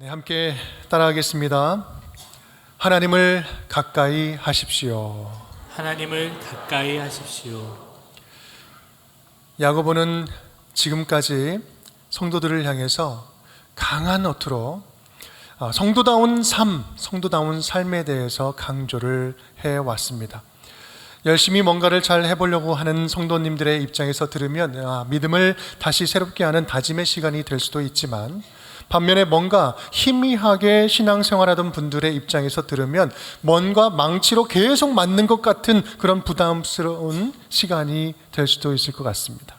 네, 함께 따라하겠습니다. 하나님을 가까이 하십시오. 하나님을 가까이 하십시오. 야고보는 지금까지 성도들을 향해서 강한 어투로 성도다운 삶, 성도다운 삶에 대해서 강조를 해왔습니다. 열심히 뭔가를 잘 해보려고 하는 성도님들의 입장에서 들으면 믿음을 다시 새롭게 하는 다짐의 시간이 될 수도 있지만, 반면에 뭔가 희미하게 신앙생활하던 분들의 입장에서 들으면 뭔가 망치로 계속 맞는 것 같은 그런 부담스러운 시간이 될 수도 있을 것 같습니다.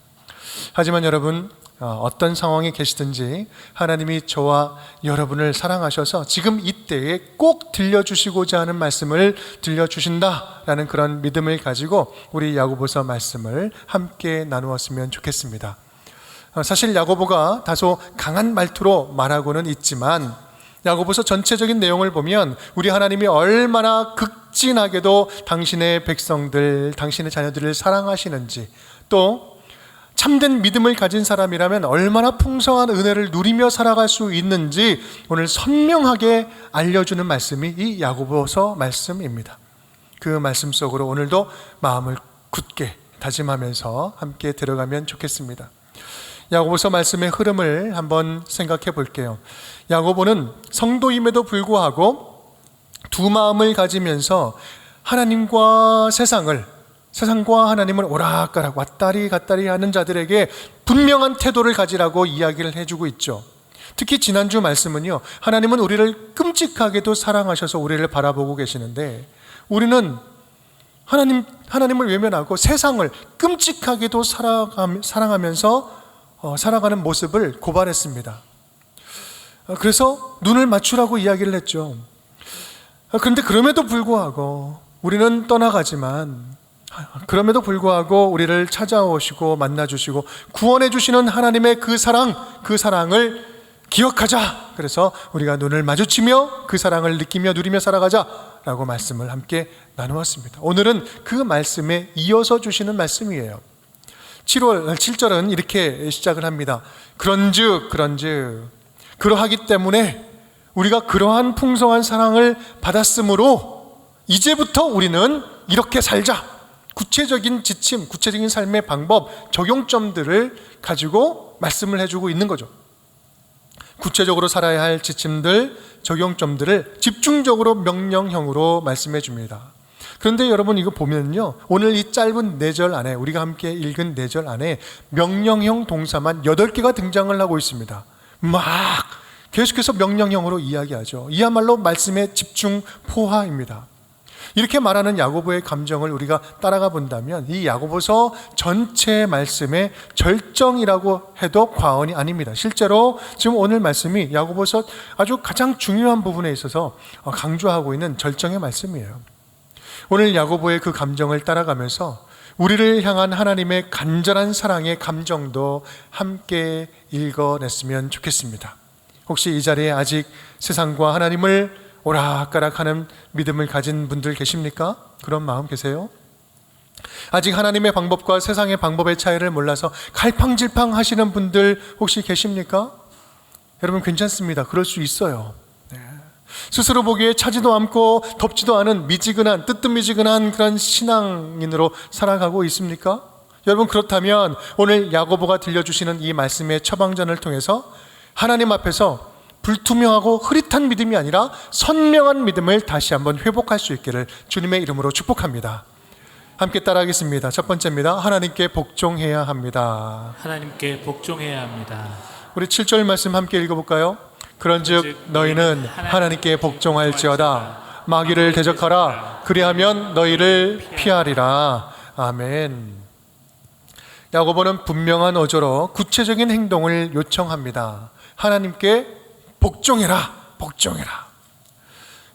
하지만 여러분, 어떤 상황에 계시든지 하나님이 저와 여러분을 사랑하셔서 지금 이때에 꼭 들려주시고자 하는 말씀을 들려주신다라는 그런 믿음을 가지고 우리 야고보서 말씀을 함께 나누었으면 좋겠습니다. 사실 야고보가 다소 강한 말투로 말하고는 있지만 야고보서 전체적인 내용을 보면 우리 하나님이 얼마나 극진하게도 당신의 백성들, 당신의 자녀들을 사랑하시는지, 또 참된 믿음을 가진 사람이라면 얼마나 풍성한 은혜를 누리며 살아갈 수 있는지 오늘 선명하게 알려주는 말씀이 이 야고보서 말씀입니다. 그 말씀 속으로 오늘도 마음을 굳게 다짐하면서 함께 들어가면 좋겠습니다. 야고보서 말씀의 흐름을 한번 생각해 볼게요. 야고보는 성도임에도 불구하고 두 마음을 가지면서 하나님과 세상과 하나님을 오락가락 왔다리 갔다리 하는 자들에게 분명한 태도를 가지라고 이야기를 해주고 있죠. 특히 지난주 말씀은요, 하나님은 우리를 끔찍하게도 사랑하셔서 우리를 바라보고 계시는데 우리는 하나님을 외면하고 세상을 끔찍하게도 사랑하면서 살아가는 모습을 고발했습니다. 그래서 눈을 맞추라고 이야기를 했죠. 그런데 그럼에도 불구하고 우리는 떠나가지만, 그럼에도 불구하고 우리를 찾아오시고 만나주시고 구원해 주시는 하나님의 그 사랑을 기억하자. 그래서 우리가 눈을 마주치며 그 사랑을 느끼며 누리며 살아가자라고 말씀을 함께 나누었습니다. 오늘은 그 말씀에 이어서 주시는 말씀이에요. 7절은 이렇게 시작을 합니다. 그런즉 그러하기 때문에 우리가 그러한 풍성한 사랑을 받았으므로 이제부터 우리는 이렇게 살자. 구체적인 지침, 구체적인 삶의 방법, 적용점들을 가지고 말씀을 해주고 있는 거죠. 구체적으로 살아야 할 지침들, 적용점들을 집중적으로 명령형으로 말씀해 줍니다. 그런데 여러분, 이거 보면요, 오늘 이 짧은 4절 안에, 우리가 함께 읽은 4절 안에 명령형 동사만 8개가 등장을 하고 있습니다. 막 계속해서 명령형으로 이야기하죠. 이야말로 말씀의 집중 포화입니다. 이렇게 말하는 야고보의 감정을 우리가 따라가 본다면 이 야고보서 전체 말씀의 절정이라고 해도 과언이 아닙니다. 실제로 지금 오늘 말씀이 야고보서 아주 가장 중요한 부분에 있어서 강조하고 있는 절정의 말씀이에요. 오늘 야고보의 그 감정을 따라가면서 우리를 향한 하나님의 간절한 사랑의 감정도 함께 읽어냈으면 좋겠습니다. 혹시 이 자리에 아직 세상과 하나님을 오락가락하는 믿음을 가진 분들 계십니까? 그런 마음 계세요? 아직 하나님의 방법과 세상의 방법의 차이를 몰라서 갈팡질팡 하시는 분들 혹시 계십니까? 여러분, 괜찮습니다. 그럴 수 있어요. 스스로 보기에 차지도 않고 덥지도 않은 미지근한, 뜨뜻미지근한 그런 신앙인으로 살아가고 있습니까? 여러분, 그렇다면 오늘 야고보가 들려주시는 이 말씀의 처방전을 통해서 하나님 앞에서 불투명하고 흐릿한 믿음이 아니라 선명한 믿음을 다시 한번 회복할 수 있기를 주님의 이름으로 축복합니다. 함께 따라하겠습니다. 첫 번째입니다. 하나님께 복종해야 합니다. 하나님께 복종해야 합니다. 우리 7절 말씀 함께 읽어볼까요? 그런즉 너희는 하나님께 복종할지어다. 마귀를 대적하라. 그리하면 너희를 피하리라. 아멘. 야고보는 분명한 어조로 구체적인 행동을 요청합니다. 하나님께 복종해라.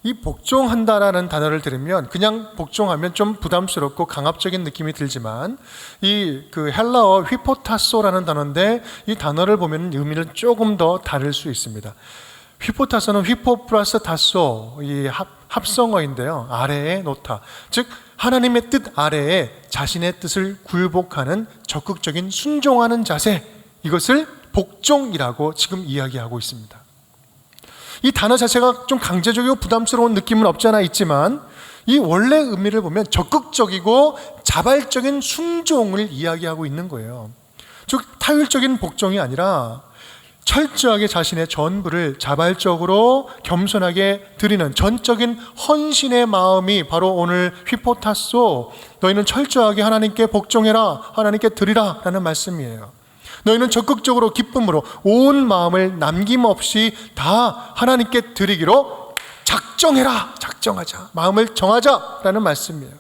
이 복종한다라는 단어를 들으면 그냥 복종하면 좀 부담스럽고 강압적인 느낌이 들지만 이 헬라어 휘포타소라는 단어인데 이 단어를 보면 의미는 조금 더 다를 수 있습니다. 휘포타소는 휘포 플러스 타소, 이 합성어인데요. 아래에 놓다. 즉 하나님의 뜻 아래에 자신의 뜻을 굴복하는 적극적인 순종하는 자세, 이것을 복종이라고 지금 이야기하고 있습니다. 이 단어 자체가 좀 강제적이고 부담스러운 느낌은 없지 않아 있지만 이 원래 의미를 보면 적극적이고 자발적인 순종을 이야기하고 있는 거예요. 즉 타율적인 복종이 아니라 철저하게 자신의 전부를 자발적으로 겸손하게 드리는 전적인 헌신의 마음이 바로 오늘 휘포타소, 너희는 철저하게 하나님께 복종해라, 하나님께 드리라 라는 말씀이에요. 너희는 적극적으로 기쁨으로 온 마음을 남김없이 다 하나님께 드리기로 작정해라, 작정하자, 마음을 정하자 라는 말씀이에요.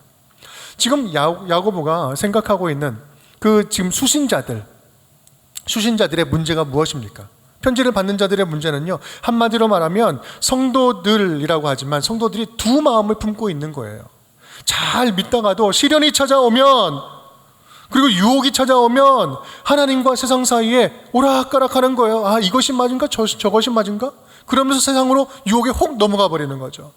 지금 야고보가 생각하고 있는 그 지금 수신자들의 문제가 무엇입니까? 편지를 받는 자들의 문제는요, 한마디로 말하면 성도들이라고 하지만 성도들이 두 마음을 품고 있는 거예요. 잘 믿다가도 시련이 찾아오면, 그리고 유혹이 찾아오면 하나님과 세상 사이에 오락가락하는 거예요. 아, 이것이 맞은가? 저것이 맞은가? 그러면서 세상으로 유혹에 혹 넘어가 버리는 거죠.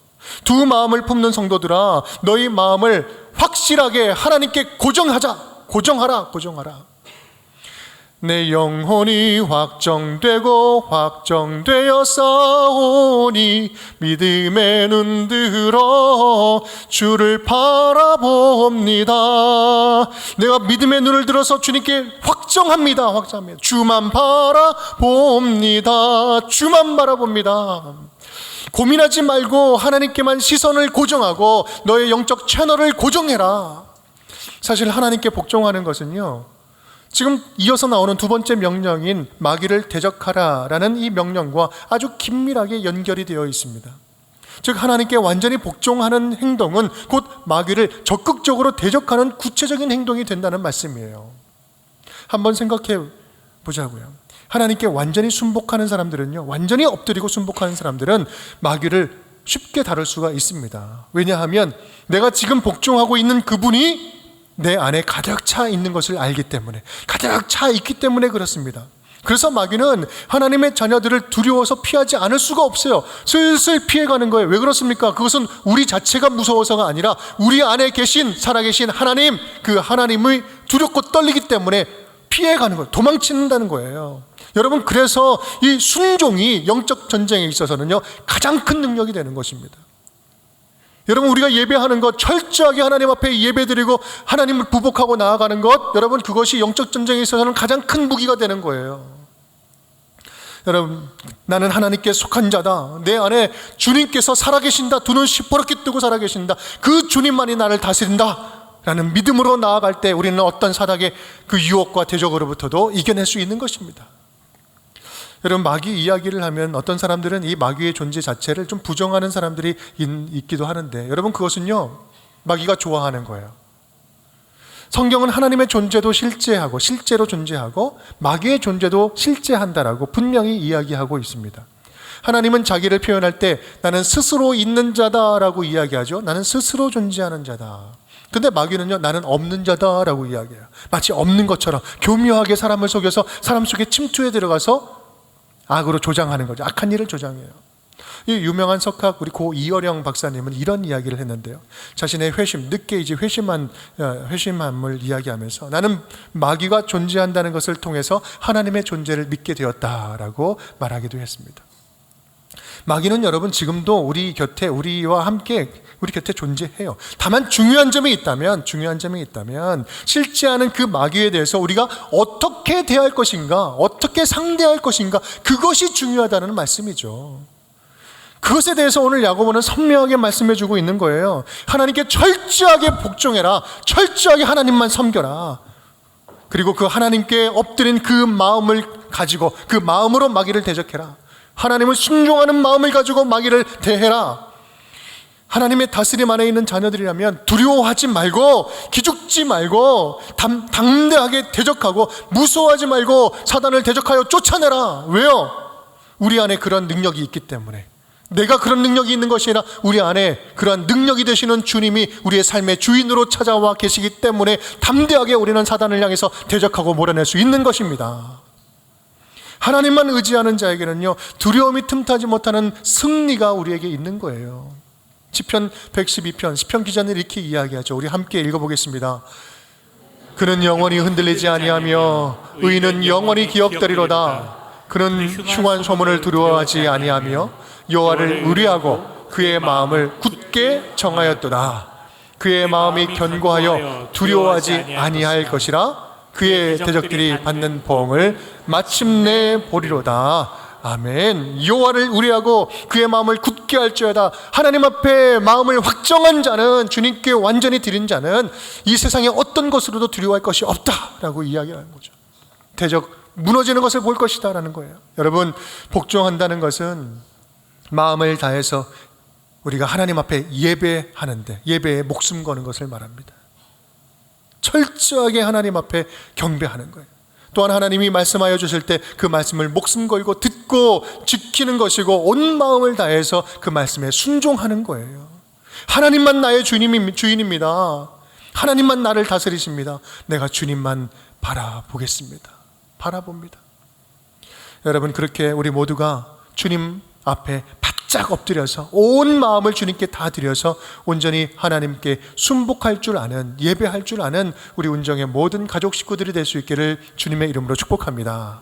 두 마음을 품는 성도들아, 너희 마음을 확실하게 하나님께 고정하라. 내 영혼이 확정되어 싸우니 믿음의 눈 들어 주를 바라봅니다. 내가 믿음의 눈을 들어서 주님께 확정합니다. 주만 바라봅니다. 고민하지 말고 하나님께만 시선을 고정하고 너의 영적 채널을 고정해라. 사실 하나님께 복종하는 것은요, 지금 이어서 나오는 두 번째 명령인 마귀를 대적하라라는 이 명령과 아주 긴밀하게 연결이 되어 있습니다. 즉 하나님께 완전히 복종하는 행동은 곧 마귀를 적극적으로 대적하는 구체적인 행동이 된다는 말씀이에요. 한번 생각해 보자고요. 하나님께 완전히 순복하는 사람들은요, 완전히 엎드리고 순복하는 사람들은 마귀를 쉽게 다룰 수가 있습니다. 왜냐하면 내가 지금 복종하고 있는 그분이 내 안에 가득 차 있는 것을 알기 때문에, 가득 차 있기 때문에 그렇습니다. 그래서 마귀는 하나님의 자녀들을 두려워서 피하지 않을 수가 없어요. 슬슬 피해가는 거예요. 왜 그렇습니까? 그것은 우리 자체가 무서워서가 아니라 우리 안에 살아계신 하나님, 그 하나님이 두렵고 떨리기 때문에 피해가는 거예요. 도망친다는 거예요. 여러분, 그래서 이 순종이 영적 전쟁에 있어서는요, 가장 큰 능력이 되는 것입니다. 여러분, 우리가 예배하는 것, 철저하게 하나님 앞에 예배드리고 하나님을 부복하고 나아가는 것, 여러분, 그것이 영적 전쟁에 있어서는 가장 큰 무기가 되는 거예요. 여러분, 나는 하나님께 속한 자다, 내 안에 주님께서 살아계신다, 두 눈 시퍼렇게 뜨고 살아계신다, 그 주님만이 나를 다스린다 라는 믿음으로 나아갈 때 우리는 어떤 사닥의 그 유혹과 대적으로부터도 이겨낼 수 있는 것입니다. 여러분, 마귀 이야기를 하면 어떤 사람들은 이 마귀의 존재 자체를 좀 부정하는 사람들이 있기도 하는데, 여러분, 그것은요, 마귀가 좋아하는 거예요. 성경은 하나님의 존재도 실제로 존재하고 마귀의 존재도 실제한다라고 분명히 이야기하고 있습니다. 하나님은 자기를 표현할 때 나는 스스로 있는 자다라고 이야기하죠. 나는 스스로 존재하는 자다. 근데 마귀는요, 나는 없는 자다라고 이야기해요. 마치 없는 것처럼 교묘하게 사람을 속여서 사람 속에 침투해 들어가서 악으로 조장하는 거죠. 악한 일을 조장해요. 이 유명한 석학 우리 고 이어령 박사님은 이런 이야기를 했는데요. 자신의 늦게 이제 회심함을 이야기하면서 나는 마귀가 존재한다는 것을 통해서 하나님의 존재를 믿게 되었다라고 말하기도 했습니다. 마귀는 여러분 지금도 우리와 함께 우리 곁에 존재해요. 다만 중요한 점이 있다면 실제하는 그 마귀에 대해서 우리가 어떻게 대할 것인가, 어떻게 상대할 것인가, 그것이 중요하다는 말씀이죠. 그것에 대해서 오늘 야고보는 선명하게 말씀해 주고 있는 거예요. 하나님께 철저하게 복종해라, 철저하게 하나님만 섬겨라. 그리고 그 하나님께 엎드린 그 마음을 가지고 그 마음으로 마귀를 대적해라. 하나님을 순종하는 마음을 가지고 마귀를 대해라. 하나님의 다스림 안에 있는 자녀들이라면 두려워하지 말고, 기죽지 말고, 담대하게 대적하고, 무서워하지 말고 사단을 대적하여 쫓아내라. 왜요? 우리 안에 그런 능력이 있기 때문에. 내가 그런 능력이 있는 것이 아니라 우리 안에 그러한 능력이 되시는 주님이 우리의 삶의 주인으로 찾아와 계시기 때문에 담대하게 우리는 사단을 향해서 대적하고 몰아낼 수 있는 것입니다. 하나님만 의지하는 자에게는요, 두려움이 틈타지 못하는 승리가 우리에게 있는 거예요. 시편 112편, 시편 기자는 이렇게 이야기하죠. 우리 함께 읽어보겠습니다. 그는 영원히 흔들리지 아니하며 의인은 영원히 기억되리로다. 그는 흉한 소문을 두려워하지 아니하며 여호와를 의뢰하고 그의 마음을 굳게 정하였도다. 그의 마음이 견고하여 두려워하지 아니할 것이라. 그의 대적들이 받는 보응을 마침내 보리로다. 아멘. 여호와를 의뢰하고 그의 마음을 굳게 할지어다. 하나님 앞에 마음을 확정한 자는, 주님께 완전히 드린 자는 이 세상에 어떤 것으로도 두려워할 것이 없다라고 이야기하는 거죠. 대적 무너지는 것을 볼 것이다 라는 거예요. 여러분, 복종한다는 것은 마음을 다해서 우리가 하나님 앞에 예배하는데, 예배에 목숨 거는 것을 말합니다. 철저하게 하나님 앞에 경배하는 거예요. 또한 하나님이 말씀하여 주실 때 그 말씀을 목숨 걸고 듣고 지키는 것이고, 온 마음을 다해서 그 말씀에 순종하는 거예요. 하나님만 나의 주인입니다. 하나님만 나를 다스리십니다. 내가 주님만 바라보겠습니다. 바라봅니다. 여러분, 그렇게 우리 모두가 주님 앞에 바짝 엎드려서 온 마음을 주님께 다 드려서 온전히 하나님께 순복할 줄 아는, 예배할 줄 아는 우리 운정의 모든 가족 식구들이 될 수 있기를 주님의 이름으로 축복합니다.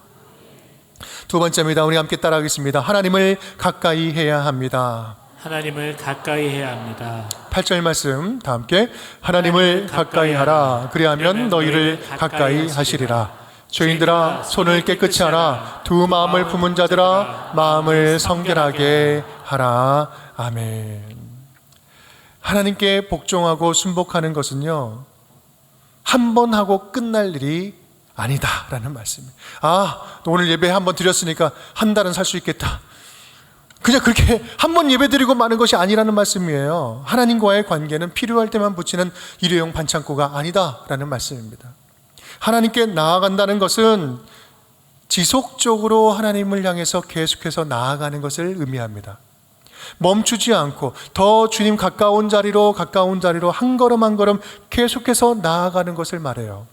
두 번째입니다. 우리 함께 따라하겠습니다. 하나님을 가까이 해야 합니다. 하나님을 가까이 해야 합니다. 8절 말씀 다 함께. 하나님을 가까이 하라. 그리하면 너희를 가까이 하시리라. 죄인들아, 손을 깨끗이 하라. 두 마음을 품은 자들아, 마음을 성결하게 하라. 아멘. 하나님께 복종하고 순복하는 것은요, 한 번 하고 끝날 일이 아니다라는 말씀이에요. 오늘 예배 한 번 드렸으니까 한 달은 살 수 있겠다. 그냥 그렇게 한 번 예배 드리고 마는 것이 아니라는 말씀이에요. 하나님과의 관계는 필요할 때만 붙이는 일회용 반창고가 아니다라는 말씀입니다. 하나님께 나아간다는 것은 지속적으로 하나님을 향해서 계속해서 나아가는 것을 의미합니다. 멈추지 않고 더 주님 가까운 자리로 한 걸음 한 걸음 계속해서 나아가는 것을 말해요.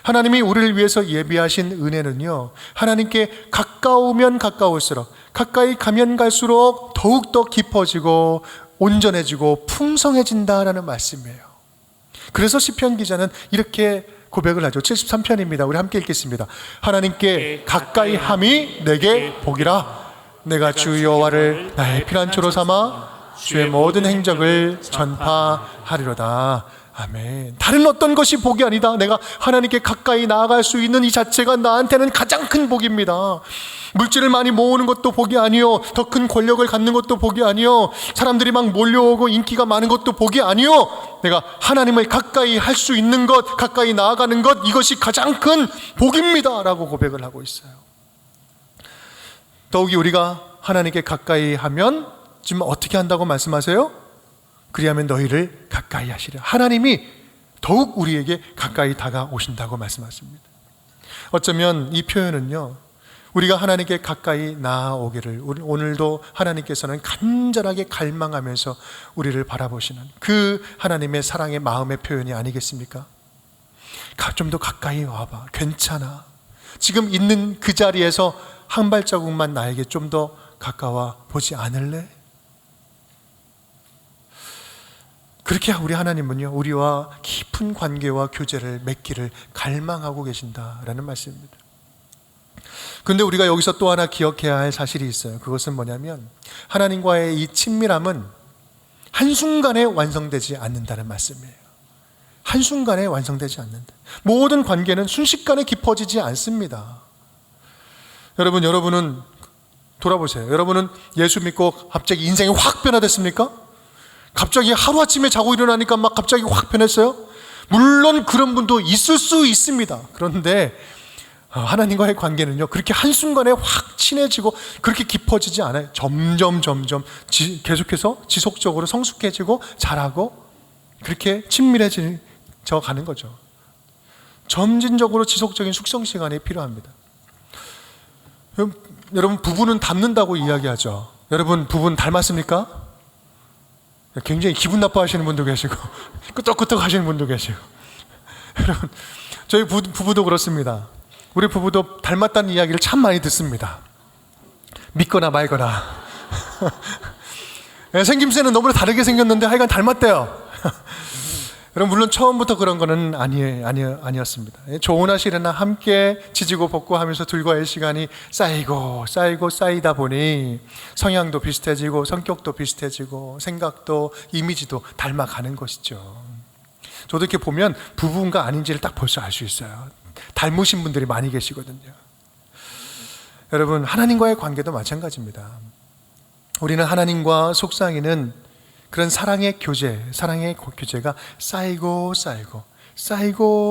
하나님이 우리를 위해서 예비하신 은혜는요, 하나님께 가까우면 가까울수록, 가까이 가면 갈수록 더욱더 깊어지고 온전해지고 풍성해진다라는 말씀이에요. 그래서 시편 기자는 이렇게 고백을 하죠. 73편입니다. 우리 함께 읽겠습니다. 하나님께 가까이 함이 내게 복이라. 내가 주 여호와를 나의 피난처로 삼아 주의 모든 행적을 전파하리로다. 아멘. 다른 어떤 것이 복이 아니다. 내가 하나님께 가까이 나아갈 수 있는 이 자체가 나한테는 가장 큰 복입니다. 물질을 많이 모으는 것도 복이 아니요, 더 큰 권력을 갖는 것도 복이 아니요, 사람들이 막 몰려오고 인기가 많은 것도 복이 아니요, 내가 하나님을 가까이 할 수 있는 것, 가까이 나아가는 것, 이것이 가장 큰 복입니다 라고 고백을 하고 있어요. 더욱이 우리가 하나님께 가까이 하면 지금 어떻게 한다고 말씀하세요? 그리하면 너희를 가까이 하시리라. 하나님이 더욱 우리에게 가까이 다가오신다고 말씀하십니다. 어쩌면 이 표현은요, 우리가 하나님께 가까이 나아오기를 오늘도 하나님께서는 간절하게 갈망하면서 우리를 바라보시는 그 하나님의 사랑의 마음의 표현이 아니겠습니까? 좀 더 가까이 와봐. 괜찮아. 지금 있는 그 자리에서 한 발자국만 나에게 좀 더 가까워 보지 않을래? 그렇게 우리 하나님은요, 우리와 깊은 관계와 교제를 맺기를 갈망하고 계신다라는 말씀입니다. 그런데 우리가 여기서 또 하나 기억해야 할 사실이 있어요. 그것은 뭐냐면 하나님과의 이 친밀함은 한순간에 완성되지 않는다는 말씀이에요. 한순간에 완성되지 않는다. 모든 관계는 순식간에 깊어지지 않습니다. 여러분은 돌아보세요. 여러분은 예수 믿고 갑자기 인생이 확 변화됐습니까? 갑자기 하루아침에 자고 일어나니까 막 갑자기 확 변했어요? 물론 그런 분도 있을 수 있습니다. 그런데 하나님과의 관계는요, 그렇게 한순간에 확 친해지고 그렇게 깊어지지 않아요. 점점 계속해서 지속적으로 성숙해지고 자라고 그렇게 친밀해져 가는 거죠. 점진적으로 지속적인 숙성 시간이 필요합니다. 여러분, 부부는 닮는다고 이야기하죠. 여러분, 부부는 닮았습니까? 굉장히 기분 나빠하시는 분도 계시고 끄떡끄떡 하시는 분도 계시고. 여러분, 저희 부부도 그렇습니다. 우리 부부도 닮았다는 이야기를 참 많이 듣습니다. 믿거나 말거나. 생김새는 너무나 다르게 생겼는데 하여간 닮았대요. 여러분, 물론 처음부터 그런 거는 아니었습니다. 좋으나 싫으나 함께 지지고 볶고 하면서 둘과의 시간이 쌓이다 보니 성향도 비슷해지고 성격도 비슷해지고 생각도 이미지도 닮아가는 것이죠. 저도 이렇게 보면 부부인가 아닌지를 딱 벌써 알 수 있어요. 닮으신 분들이 많이 계시거든요. 여러분, 하나님과의 관계도 마찬가지입니다. 우리는 하나님과 속상이는 그런 사랑의 교제가 쌓이고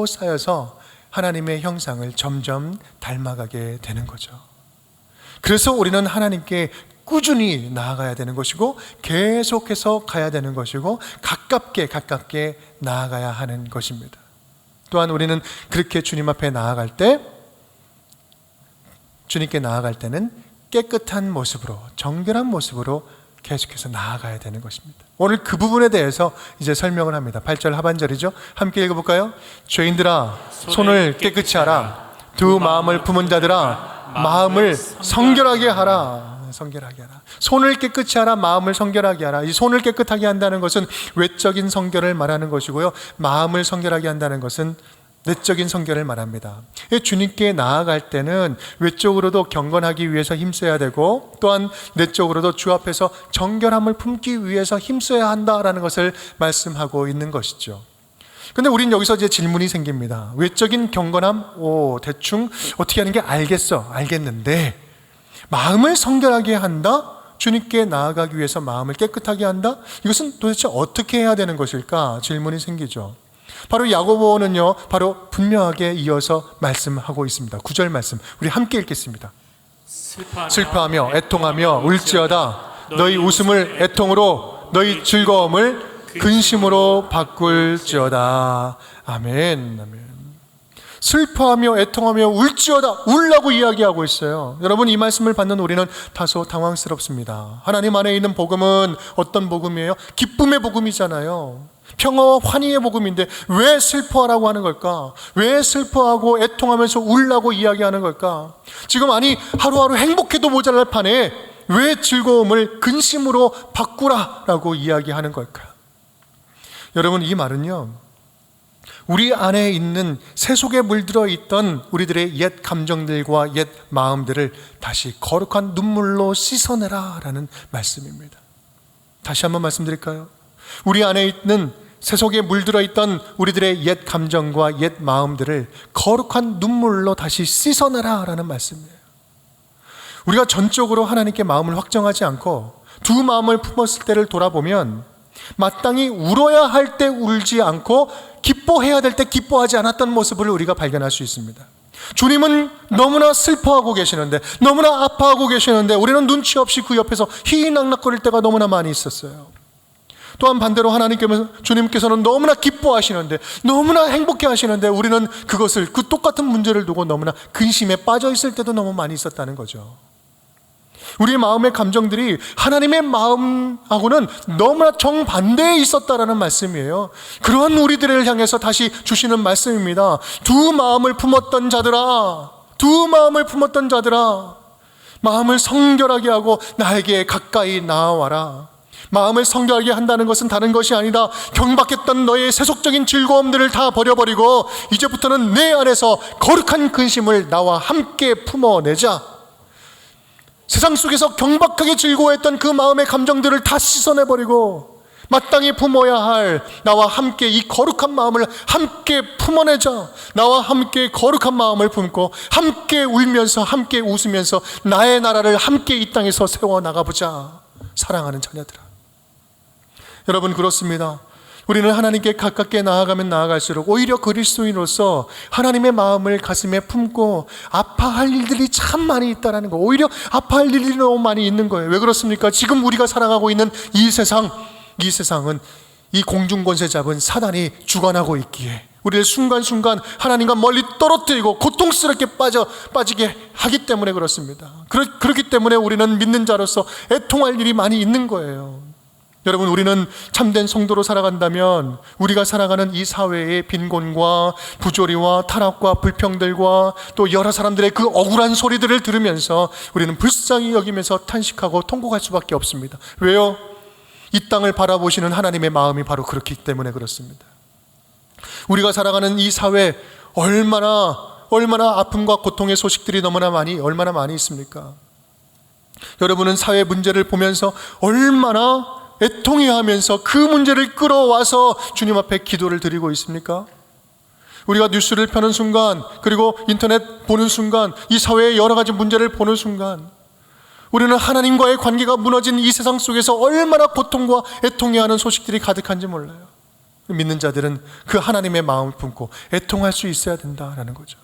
쌓여서 하나님의 형상을 점점 닮아가게 되는 거죠. 그래서 우리는 하나님께 꾸준히 나아가야 되는 것이고 계속해서 가야 되는 것이고 가깝게 나아가야 하는 것입니다. 또한 우리는 그렇게 주님 앞에 주님께 나아갈 때는 깨끗한 모습으로, 정결한 모습으로 계속해서 나아가야 되는 것입니다. 오늘 그 부분에 대해서 이제 설명을 합니다. 8절 하반절이죠. 함께 읽어볼까요? 죄인들아 손을 깨끗이 하라. 두 마음을 품은 자들아 마음을 성결하게 하라. 손을 깨끗이 하라. 마음을 성결하게 하라. 이 손을 깨끗하게 한다는 것은 외적인 성결을 말하는 것이고요, 마음을 성결하게 한다는 것은 내적인 성결을 말합니다. 주님께 나아갈 때는 외적으로도 경건하기 위해서 힘써야 되고 또한 내적으로도 주 앞에서 정결함을 품기 위해서 힘써야 한다라는 것을 말씀하고 있는 것이죠. 근데 우린 여기서 이제 질문이 생깁니다. 외적인 경건함, 대충 어떻게 하는 게 알겠는데 마음을 성결하게 한다? 주님께 나아가기 위해서 마음을 깨끗하게 한다? 이것은 도대체 어떻게 해야 되는 것일까? 질문이 생기죠. 바로 야고보는요, 바로 분명하게 이어서 말씀하고 있습니다. 9절 말씀 우리 함께 읽겠습니다. 슬퍼하며 애통하며 울지어다. 너희 웃음을 애통으로, 너희 즐거움을 근심으로 바꿀지어다. 아멘. 슬퍼하며 애통하며 울지어다. 울라고 이야기하고 있어요. 여러분, 이 말씀을 받는 우리는 다소 당황스럽습니다. 하나님 안에 있는 복음은 어떤 복음이에요? 기쁨의 복음이잖아요. 평화와 환희의 복음인데 왜 슬퍼하라고 하는 걸까? 왜 슬퍼하고 애통하면서 울라고 이야기하는 걸까? 지금 하루하루 행복해도 모자랄 판에 왜 즐거움을 근심으로 바꾸라라고 이야기하는 걸까? 여러분, 이 말은요, 우리 안에 있는 새 속에 물들어 있던 우리들의 옛 감정들과 옛 마음들을 다시 거룩한 눈물로 씻어내라 라는 말씀입니다. 다시 한번 말씀드릴까요? 우리 안에 있는 새 속에 물들어 있던 우리들의 옛 감정과 옛 마음들을 거룩한 눈물로 다시 씻어내라 라는 말씀이에요. 우리가 전적으로 하나님께 마음을 확정하지 않고 두 마음을 품었을 때를 돌아보면 마땅히 울어야 할 때 울지 않고 기뻐해야 될 때 기뻐하지 않았던 모습을 우리가 발견할 수 있습니다. 주님은 너무나 슬퍼하고 계시는데, 너무나 아파하고 계시는데 우리는 눈치 없이 그 옆에서 희희낙낙거릴 때가 너무나 많이 있었어요. 또한 반대로 주님께서는 너무나 기뻐하시는데, 너무나 행복해 하시는데 우리는 그 똑같은 문제를 두고 너무나 근심에 빠져 있을 때도 너무 많이 있었다는 거죠. 우리의 마음의 감정들이 하나님의 마음하고는 너무나 정반대에 있었다라는 말씀이에요. 그러한 우리들을 향해서 다시 주시는 말씀입니다. 두 마음을 품었던 자들아, 마음을 성결하게 하고 나에게 가까이 나아와라. 마음을 성결하게 한다는 것은 다른 것이 아니다. 경박했던 너의 세속적인 즐거움들을 다 버려버리고 이제부터는 내 안에서 거룩한 근심을 나와 함께 품어내자. 세상 속에서 경박하게 즐거워했던 그 마음의 감정들을 다 씻어내버리고 마땅히 품어야 할 나와 함께 이 거룩한 마음을 함께 품어내자. 나와 함께 거룩한 마음을 품고 함께 울면서 함께 웃으면서 나의 나라를 함께 이 땅에서 세워나가보자. 사랑하는 자녀들아, 여러분, 그렇습니다. 우리는 하나님께 가깝게 나아가면 나아갈수록 오히려 그리스도인으로서 하나님의 마음을 가슴에 품고 아파할 일들이 참 많이 있다는 거, 오히려 아파할 일이 너무 많이 있는 거예요. 왜 그렇습니까? 지금 우리가 살아가고 있는 이 세상은 이 공중권세 잡은 사단이 주관하고 있기에 우리를 순간순간 하나님과 멀리 떨어뜨리고 고통스럽게 빠지게 하기 때문에 그렇습니다. 그렇기 때문에 우리는 믿는 자로서 애통할 일이 많이 있는 거예요. 여러분, 우리는 참된 성도로 살아간다면 우리가 살아가는 이 사회의 빈곤과 부조리와 타락과 불평들과 또 여러 사람들의 그 억울한 소리들을 들으면서 우리는 불쌍히 여기면서 탄식하고 통곡할 수밖에 없습니다. 왜요? 이 땅을 바라보시는 하나님의 마음이 바로 그렇기 때문에 그렇습니다. 우리가 살아가는 이 사회 얼마나 아픔과 고통의 소식들이 얼마나 많이 있습니까? 여러분은 사회 문제를 보면서 얼마나 애통해하면서 그 문제를 끌어와서 주님 앞에 기도를 드리고 있습니까? 우리가 뉴스를 펴는 순간, 그리고 인터넷 보는 순간, 이 사회의 여러 가지 문제를 보는 순간 우리는 하나님과의 관계가 무너진 이 세상 속에서 얼마나 고통과 애통해하는 소식들이 가득한지 몰라요. 믿는 자들은 그 하나님의 마음을 품고 애통할 수 있어야 된다라는 거죠.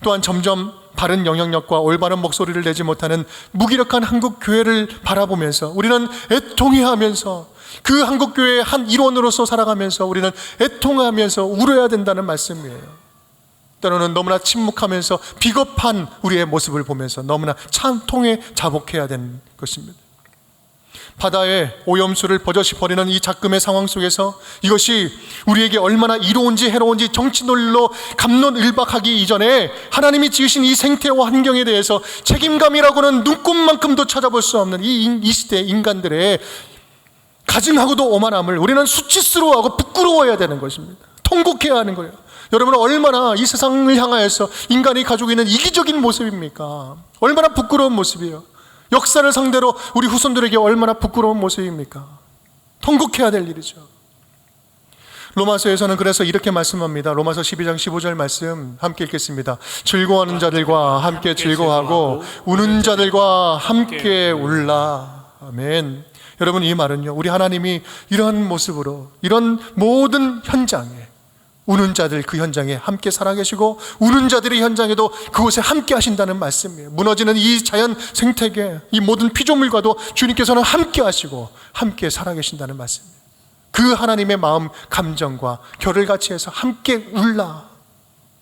또한 점점 바른 영향력과 올바른 목소리를 내지 못하는 무기력한 한국 교회를 바라보면서 우리는 애통해하면서 그 한국 교회의 한 일원으로서 살아가면서 우리는 애통하면서 울어야 된다는 말씀이에요. 때로는 너무나 침묵하면서 비겁한 우리의 모습을 보면서 너무나 찬통에 자복해야 되는 것입니다. 바다에 오염수를 버젓이 버리는 이 작금의 상황 속에서 이것이 우리에게 얼마나 이로운지 해로운지 정치 논리로 갑론을박하기 이전에 하나님이 지으신 이 생태와 환경에 대해서 책임감이라고는 눈꼽만큼도 찾아볼 수 없는 이 시대 인간들의 가증하고도 오만함을 우리는 수치스러워하고 부끄러워해야 되는 것입니다. 통곡해야 하는 거예요. 여러분은 얼마나 이 세상을 향하여서 인간이 가지고 있는 이기적인 모습입니까? 얼마나 부끄러운 모습이에요. 역사를 상대로 우리 후손들에게 얼마나 부끄러운 모습입니까? 통곡해야 될 일이죠. 로마서에서는 그래서 이렇게 말씀합니다. 로마서 12장 15절 말씀 함께 읽겠습니다. 즐거워하는 자들과 함께 즐거워하고 우는 자들과 함께 울라. 아멘. 여러분, 이 말은요, 우리 하나님이 이런 모습으로 이런 모든 현장에, 우는 자들 그 현장에 함께 살아계시고 우는 자들의 현장에도 그곳에 함께 하신다는 말씀이에요. 무너지는 이 자연 생태계, 이 모든 피조물과도 주님께서는 함께 하시고 함께 살아계신다는 말씀이에요. 그 하나님의 마음, 감정과 결을 같이 해서 함께 울라.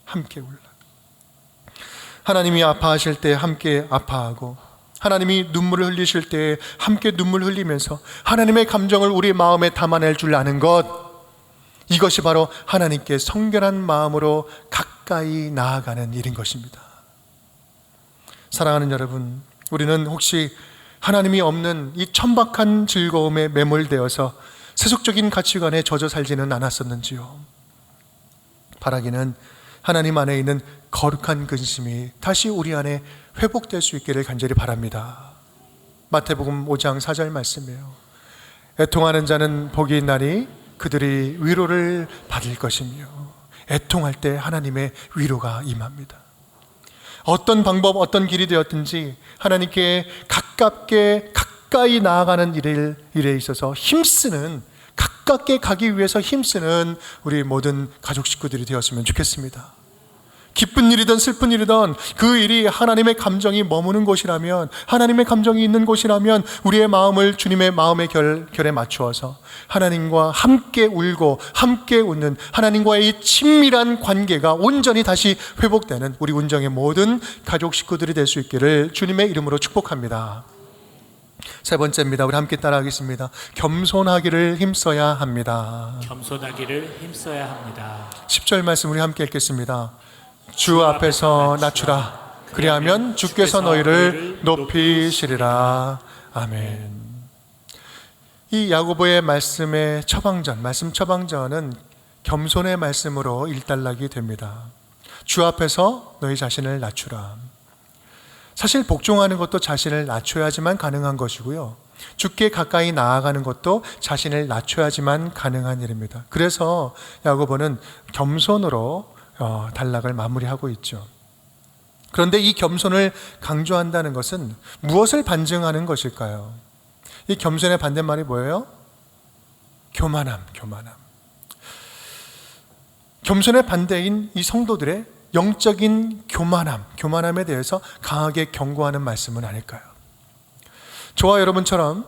함께 울라. 하나님이 아파하실 때 함께 아파하고, 하나님이 눈물을 흘리실 때 함께 눈물 흘리면서 하나님의 감정을 우리 마음에 담아낼 줄 아는 것, 이것이 바로 하나님께 성결한 마음으로 가까이 나아가는 일인 것입니다. 사랑하는 여러분, 우리는 혹시 하나님이 없는 이 천박한 즐거움에 매몰되어서 세속적인 가치관에 젖어 살지는 않았었는지요? 바라기는 하나님 안에 있는 거룩한 근심이 다시 우리 안에 회복될 수 있기를 간절히 바랍니다. 마태복음 5장 4절 말씀이에요. 애통하는 자는 복이 있나니 그들이 위로를 받을 것이며, 애통할 때 하나님의 위로가 임합니다. 어떤 방법, 어떤 길이 되었든지 하나님께 가까이 나아가는 일에 있어서 힘쓰는, 가깝게 가기 위해서 힘쓰는 우리 모든 가족 식구들이 되었으면 좋겠습니다. 기쁜 일이든 슬픈 일이든 그 일이 하나님의 감정이 머무는 곳이라면, 하나님의 감정이 있는 곳이라면 우리의 마음을 주님의 마음의 결에 맞추어서 하나님과 함께 울고 함께 웃는, 하나님과의 이 친밀한 관계가 온전히 다시 회복되는 우리 운정의 모든 가족 식구들이 될 수 있기를 주님의 이름으로 축복합니다. 세 번째입니다. 우리 함께 따라하겠습니다. 겸손하기를 힘써야 합니다. 겸손하기를 힘써야 합니다. 10절 말씀 우리 함께 읽겠습니다. 주 앞에서 낮추라. 그리하면 주께서 너희를 높이시리라. 아멘. 이 야고보의 말씀의 말씀 처방전은 겸손의 말씀으로 일단락이 됩니다. 주 앞에서 너희 자신을 낮추라. 사실 복종하는 것도 자신을 낮춰야지만 가능한 것이고요, 주께 가까이 나아가는 것도 자신을 낮춰야지만 가능한 일입니다. 그래서 야고보는 겸손으로 단락을 마무리하고 있죠. 그런데 이 겸손을 강조한다는 것은 무엇을 반증하는 것일까요? 이 겸손의 반대말이 뭐예요? 교만함. 겸손의 반대인 이 성도들의 영적인 교만함에 대해서 강하게 경고하는 말씀은 아닐까요? 저와 여러분처럼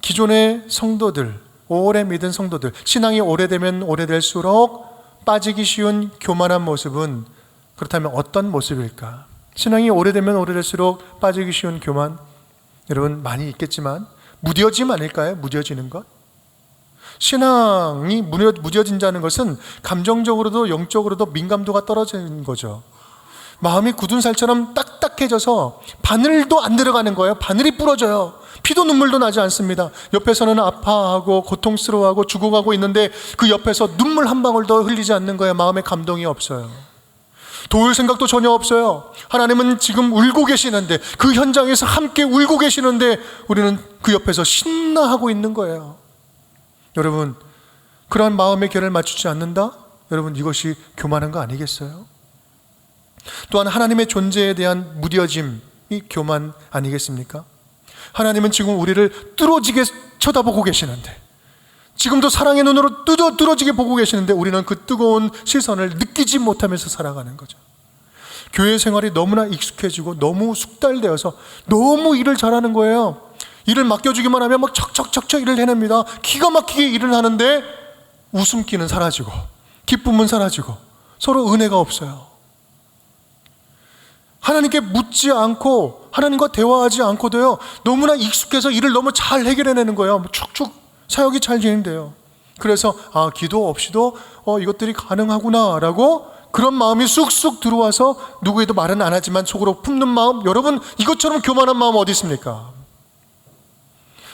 기존의 성도들, 오래 믿은 성도들, 신앙이 오래되면 오래될수록 빠지기 쉬운 교만한 모습은 그렇다면 어떤 모습일까? 신앙이 오래되면 오래될수록 빠지기 쉬운 교만, 여러분 많이 있겠지만 무뎌짐 아닐까요? 무뎌지는 것. 신앙이 무뎌진다는 것은 감정적으로도 영적으로도 민감도가 떨어지는 거죠. 마음이 굳은 살처럼 딱딱해져서 바늘도 안 들어가는 거예요. 바늘이 부러져요. 피도 눈물도 나지 않습니다. 옆에서는 아파하고 고통스러워하고 죽어가고 있는데 그 옆에서 눈물 한 방울도 흘리지 않는 거예요. 마음에 감동이 없어요. 도울 생각도 전혀 없어요. 하나님은 지금 울고 계시는데, 그 현장에서 함께 울고 계시는데 우리는 그 옆에서 신나하고 있는 거예요. 여러분, 그러한 마음의 결을 맞추지 않는다? 여러분, 이것이 교만한 거 아니겠어요? 또한 하나님의 존재에 대한 무뎌짐이 교만 아니겠습니까? 하나님은 지금 우리를 뚫어지게 쳐다보고 계시는데, 지금도 사랑의 눈으로 뚫어지게 보고 계시는데 우리는 그 뜨거운 시선을 느끼지 못하면서 살아가는 거죠. 교회 생활이 너무나 익숙해지고 너무 숙달되어서 너무 일을 잘하는 거예요. 일을 맡겨주기만 하면 막 척척척척 일을 해냅니다. 기가 막히게 일을 하는데 웃음기는 사라지고 기쁨은 사라지고 서로 은혜가 없어요. 하나님께 묻지 않고 하나님과 대화하지 않고도요, 너무나 익숙해서 일을 너무 잘 해결해내는 거예요. 축축 사역이 잘 진행돼요. 그래서 기도 없이도 이것들이 가능하구나 라고 그런 마음이 쑥쑥 들어와서 누구에도 말은 안 하지만 속으로 품는 마음, 여러분, 이것처럼 교만한 마음 어디 있습니까?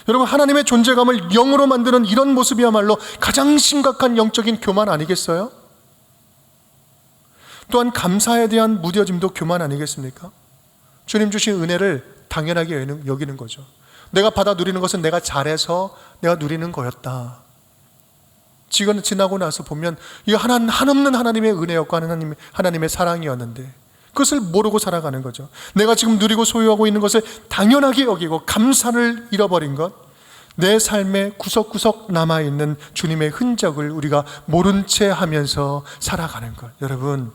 여러분, 하나님의 존재감을 영으로 만드는 이런 모습이야말로 가장 심각한 영적인 교만 아니겠어요? 또한 감사에 대한 무뎌짐도 교만 아니겠습니까? 주님 주신 은혜를 당연하게 여기는 거죠. 내가 받아 누리는 것은 내가 잘해서 내가 누리는 거였다. 지나고 나서 보면 이거 한없는 하나님의 은혜였고 하나님의 사랑이었는데 그것을 모르고 살아가는 거죠. 내가 지금 누리고 소유하고 있는 것을 당연하게 여기고 감사를 잃어버린 것, 내 삶에 구석구석 남아있는 주님의 흔적을 우리가 모른 채 하면서 살아가는 것. 여러분,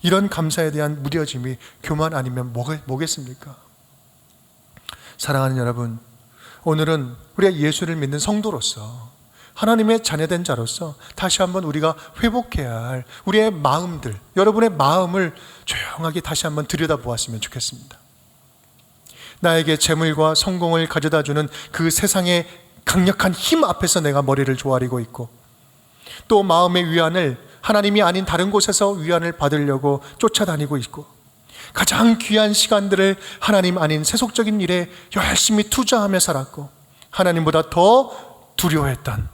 이런 감사에 대한 무뎌짐이 교만 아니면 뭐겠습니까? 사랑하는 여러분, 오늘은 우리가 예수를 믿는 성도로서, 하나님의 자녀된 자로서 다시 한번 우리가 회복해야 할 우리의 마음들, 여러분의 마음을 조용하게 다시 한번 들여다보았으면 좋겠습니다. 나에게 재물과 성공을 가져다주는 그 세상의 강력한 힘 앞에서 내가 머리를 조아리고 있고, 또 마음의 위안을 하나님이 아닌 다른 곳에서 위안을 받으려고 쫓아다니고 있고, 가장 귀한 시간들을 하나님 아닌 세속적인 일에 열심히 투자하며 살았고, 하나님보다 더 두려워했던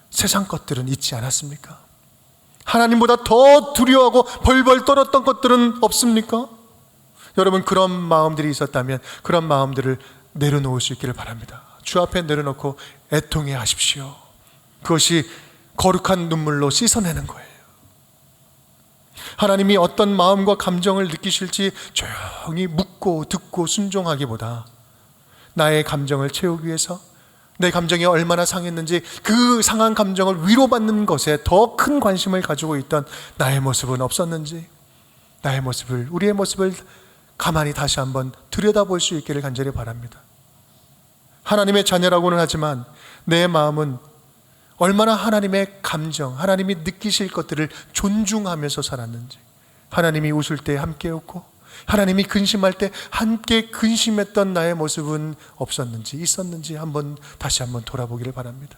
세상 것들은 있지 않았습니까? 하나님보다 더 두려워하고 벌벌 떨었던 것들은 없습니까? 여러분, 그런 마음들이 있었다면 그런 마음들을 내려놓을 수 있기를 바랍니다. 주 앞에 내려놓고 애통해 하십시오. 그것이 거룩한 눈물로 씻어내는 거예요. 하나님이 어떤 마음과 감정을 느끼실지 조용히 묻고 듣고 순종하기보다 나의 감정을 채우기 위해서, 내 감정이 얼마나 상했는지 그 상한 감정을 위로받는 것에 더 큰 관심을 가지고 있던 나의 모습은 없었는지, 나의 모습을, 우리의 모습을 가만히 다시 한번 들여다볼 수 있기를 간절히 바랍니다. 하나님의 자녀라고는 하지만 내 마음은 얼마나 하나님의 감정, 하나님이 느끼실 것들을 존중하면서 살았는지, 하나님이 웃을 때 함께 웃고 하나님이 근심할 때 함께 근심했던 나의 모습은 없었는지 있었는지 다시 한번 돌아보기를 바랍니다.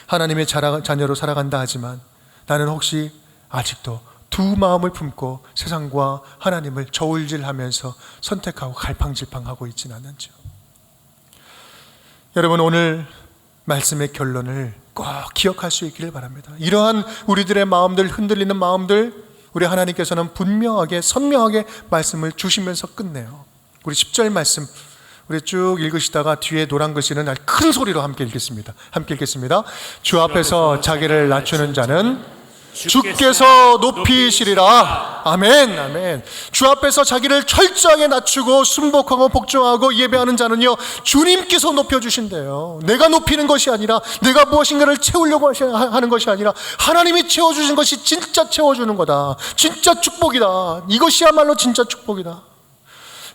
하나님의 자녀로 살아간다 하지만 나는 혹시 아직도 두 마음을 품고 세상과 하나님을 저울질하면서 선택하고 갈팡질팡하고 있지는 않은지요. 여러분, 오늘 말씀의 결론을 꼭 기억할 수 있기를 바랍니다. 이러한 우리들의 마음들, 흔들리는 마음들, 우리 하나님께서는 분명하게 선명하게 말씀을 주시면서 끝내요. 우리 10절 말씀 우리 쭉 읽으시다가 뒤에 노란 글씨는 큰 소리로 함께 읽겠습니다. 함께 읽겠습니다. 주 앞에서 자기를 낮추는 자는 주께서 높이시리라. 아멘, 아멘. 주 앞에서 자기를 철저하게 낮추고 순복하고 복종하고 예배하는 자는요, 주님께서 높여주신대요. 내가 높이는 것이 아니라, 내가 무엇인가를 채우려고 하는 것이 아니라 하나님이 채워주신 것이 진짜 채워주는 거다. 진짜 축복이다. 이것이야말로 진짜 축복이다.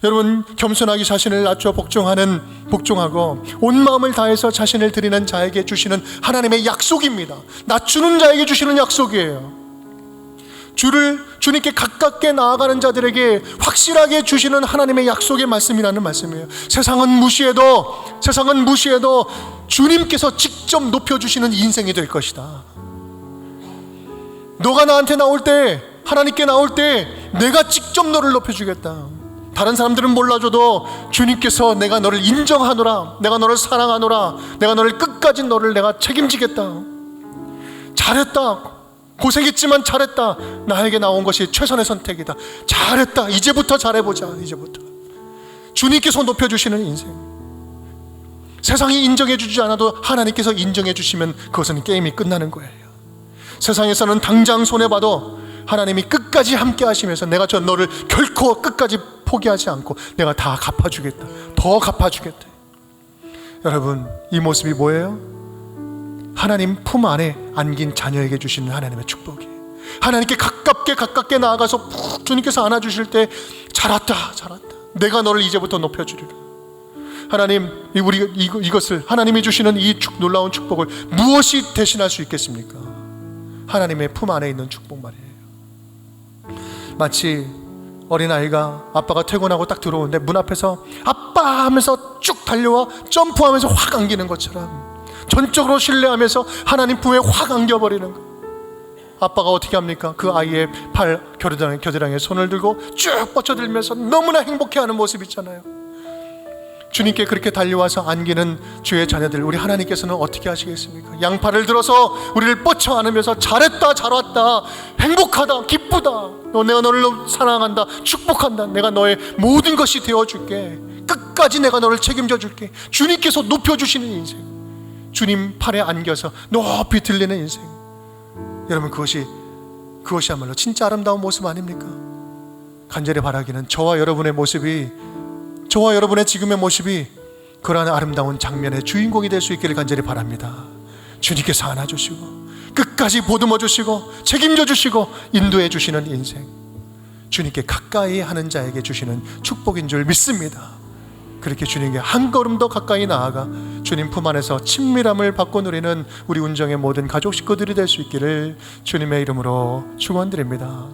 여러분, 겸손하게 자신을 낮춰 복종하고 온 마음을 다해서 자신을 드리는 자에게 주시는 하나님의 약속입니다. 낮추는 자에게 주시는 약속이에요. 주님께 가깝게 나아가는 자들에게 확실하게 주시는 하나님의 약속의 말씀이라는 말씀이에요. 세상은 무시해도 주님께서 직접 높여주시는 인생이 될 것이다. 너가 나한테 나올 때 하나님께 나올 때 내가 직접 너를 높여주겠다. 다른 사람들은 몰라줘도 주님께서 내가 너를 인정하노라, 내가 너를 사랑하노라, 내가 너를 끝까지 너를 내가 책임지겠다. 잘했다, 고생했지만 잘했다, 나에게 나온 것이 최선의 선택이다, 잘했다, 이제부터 잘해보자. 이제부터 주님께서 높여주시는 인생. 세상이 인정해주지 않아도 하나님께서 인정해주시면 그것은 게임이 끝나는 거예요. 세상에서는 당장 손해봐도 하나님이 끝까지 함께 하시면서 내가 저 너를 결코 끝까지 포기하지 않고 내가 다 갚아주겠다, 더 갚아주겠다. 여러분, 이 모습이 뭐예요? 하나님 품 안에 안긴 자녀에게 주시는 하나님의 축복이에요. 하나님께 가깝게 나아가서 푹 주님께서 안아주실 때 잘했다, 내가 너를 이제부터 높여주리라. 하나님, 우리 이것을 하나님이 주시는 이 놀라운 축복을 무엇이 대신할 수 있겠습니까? 하나님의 품 안에 있는 축복 말이에요. 마치 어린아이가 아빠가 퇴근하고 딱 들어오는데 문 앞에서 아빠 하면서 쭉 달려와 점프하면서 확 안기는 것처럼 전적으로 신뢰하면서 하나님 품에 확 안겨버리는 것. 아빠가 어떻게 합니까? 그 아이의 팔 겨드랑이에 손을 들고 쭉 뻗쳐들면서 너무나 행복해하는 모습 있잖아요. 주님께 그렇게 달려와서 안기는 주의 자녀들, 우리 하나님께서는 어떻게 하시겠습니까? 양팔을 들어서 우리를 뻗쳐 안으면서 잘했다, 잘 왔다, 행복하다, 기쁘다, 내가 너를 사랑한다, 축복한다, 내가 너의 모든 것이 되어줄게, 끝까지 내가 너를 책임져 줄게. 주님께서 높여주시는 인생, 주님 팔에 안겨서 높이 들리는 인생. 여러분, 그것이야말로 진짜 아름다운 모습 아닙니까? 간절히 바라기는 저와 여러분의 모습이, 저와 여러분의 지금의 모습이 그러한 아름다운 장면의 주인공이 될 수 있기를 간절히 바랍니다. 주님께서 안아주시고 끝까지 보듬어 주시고 책임져 주시고 인도해 주시는 인생, 주님께 가까이 하는 자에게 주시는 축복인 줄 믿습니다. 그렇게 주님께 한 걸음 더 가까이 나아가 주님 품 안에서 친밀함을 받고 누리는 우리 운정의 모든 가족 식구들이 될 수 있기를 주님의 이름으로 축원드립니다.